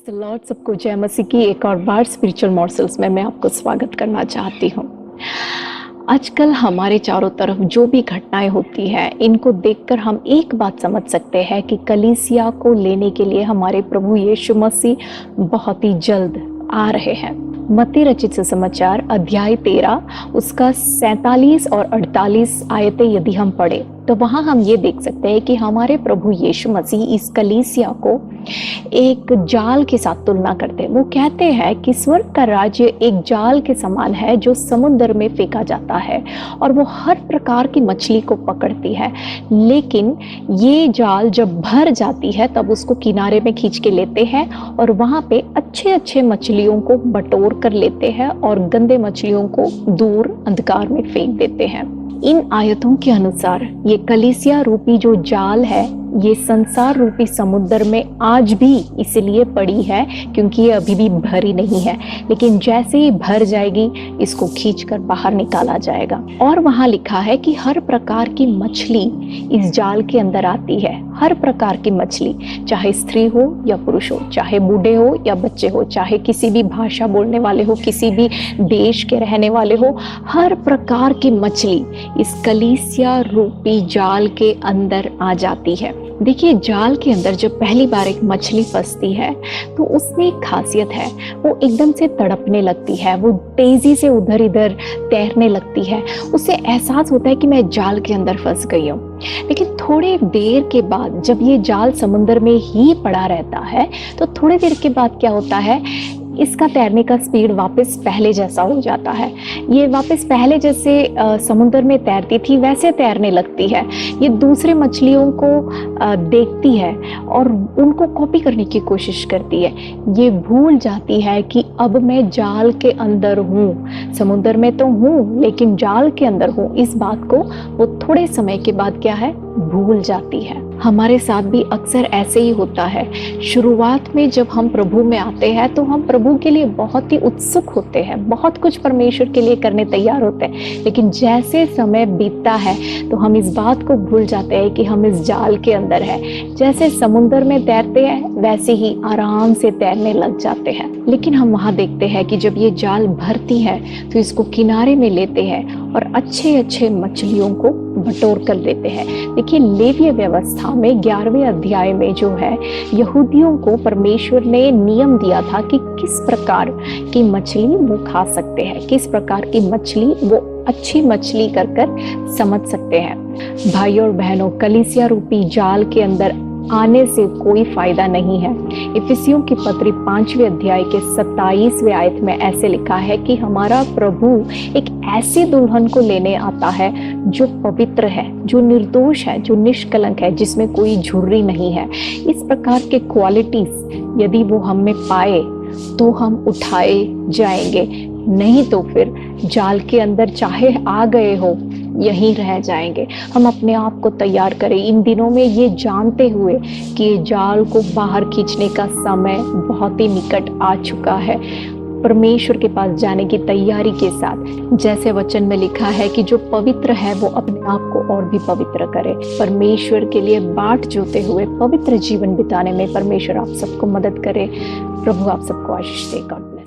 The Lord. सबको जय मसीह की एक और बार स्पिरिचुअल मॉर्सल्स में मैं आपको स्वागत करना चाहती हूँ। आजकल हमारे चारों तरफ जो भी घटनाएं होती हैं, इनको देखकर हम एक बात समझ सकते हैं कि कलीसिया को लेने के लिए हमारे प्रभु यीशु मसीह बहुत ही जल्द आ रहे हैं। मत्ती रचित सुसमाचार अध्याय 13 उसका 47 और 48 आयतें यदि हम पढ़े तो वहां हम ये देख सकते हैं कि हमारे प्रभु यीशु मसीह इस कलीसिया को एक जाल के साथ तुलना करते हैं। वो कहते हैं कि स्वर्ग का राज्य एक जाल के समान है जो समुद्र में फेंका जाता है और वो हर प्रकार की मछली को पकड़ती है, लेकिन ये जाल जब भर जाती है तब उसको किनारे में खींच के लेते हैं और वहां पे अच्छे अच्छे मछलियों को बटोर कर लेते हैं और गंदे मछलियों को दूर अंधकार में फेंक देते हैं। इन आयतों के अनुसार ये कलीसिया रूपी जो जाल है, ये संसार रूपी समुद्र में आज भी इसलिए पड़ी है क्योंकि ये अभी भी भरी नहीं है, लेकिन जैसे ही भर जाएगी इसको खींचकर बाहर निकाला जाएगा। और वहां लिखा है कि हर प्रकार की मछली इस जाल के अंदर आती है। हर प्रकार की मछली, चाहे स्त्री हो या पुरुष हो, चाहे बूढ़े हो या बच्चे हो, चाहे किसी भी भाषा बोलने वाले हो, किसी भी देश के रहने वाले हो, हर प्रकार की मछली इस कलीसिया रूपी जाल के अंदर आ जाती है। देखिए, जाल के अंदर जब पहली बार एक मछली फंसती है तो उसमें एक खासियत है, वो एकदम से तड़पने लगती है, वो तेजी से उधर इधर तैरने लगती है। उसे एहसास होता है कि मैं जाल के अंदर फंस गई हूँ। लेकिन थोड़ी देर के बाद जब ये जाल समुद्र में ही पड़ा रहता है तो थोड़ी देर के बाद क्या होता है, इसका तैरने का स्पीड वापस पहले जैसा हो जाता है। ये वापस पहले जैसे समुद्र में तैरती थी वैसे तैरने लगती है। ये दूसरे मछलियों को देखती है और उनको कॉपी करने की कोशिश करती है। ये भूल जाती है कि अब मैं जाल के अंदर हूँ, समुद्र में तो हूँ लेकिन जाल के अंदर हूँ। इस बात को वो थोड़े समय के बाद क्या है, भूल जाती है। हमारे साथ भी अक्सर ऐसे ही होता है। शुरुआत में जब हम प्रभु में आते हैं तो हम प्रभु के लिए बहुत ही उत्सुक होते हैं, बहुत कुछ परमेश्वर के लिए करने तैयार होते हैं, लेकिन जैसे समय बीतता है तो हम इस बात को भूल जाते हैं कि हम इस जाल के अंदर हैं। जैसे समुद्र में तैरते हैं वैसे ही आराम से तैरने लग जाते हैं। लेकिन हम वहां देखते हैं कि जब ये जाल भरती है तो इसको किनारे में लेते हैं और अच्छे अच्छे मछलियों को बटोर कर लेते हैं। देखिए, लेवीय व्यवस्था में 11वें अध्याय में जो है, यहूदियों को परमेश्वर ने नियम दिया था कि किस प्रकार की मछली वो खा सकते हैं, किस प्रकार की मछली वो अच्छी मछली कर कर समझ सकते हैं। भाइयों और बहनों, कलीसिया रूपी जाल के अंदर आने से कोई फायदा नहीं है। इफिसियों की पत्री 5वें अध्याय के 27वें आयत में ऐसे लिखा है कि हमारा प्रभु एक ऐसी दुल्हन को लेने आता है जो पवित्र है, जो निर्दोष है, जो निष्कलंक है, जिसमें कोई झुर्री नहीं है। इस प्रकार के क्वालिटीज यदि वो हम में पाए तो हम उठाए जाएंगे, नहीं तो फिर जाल के अंदर चाहे आ गए हो यहीं रह जाएंगे। हम अपने आप को तैयार करें इन दिनों में, ये जानते हुए कि जाल को बाहर खींचने का समय बहुत ही निकट आ चुका है। परमेश्वर के पास जाने की तैयारी के साथ, जैसे वचन में लिखा है कि जो पवित्र है वो अपने आप को और भी पवित्र करे। परमेश्वर के लिए बाट जोते हुए पवित्र जीवन बिताने में परमेश्वर आप सबको मदद करे। प्रभु आप सबको आशीष दे। God bless.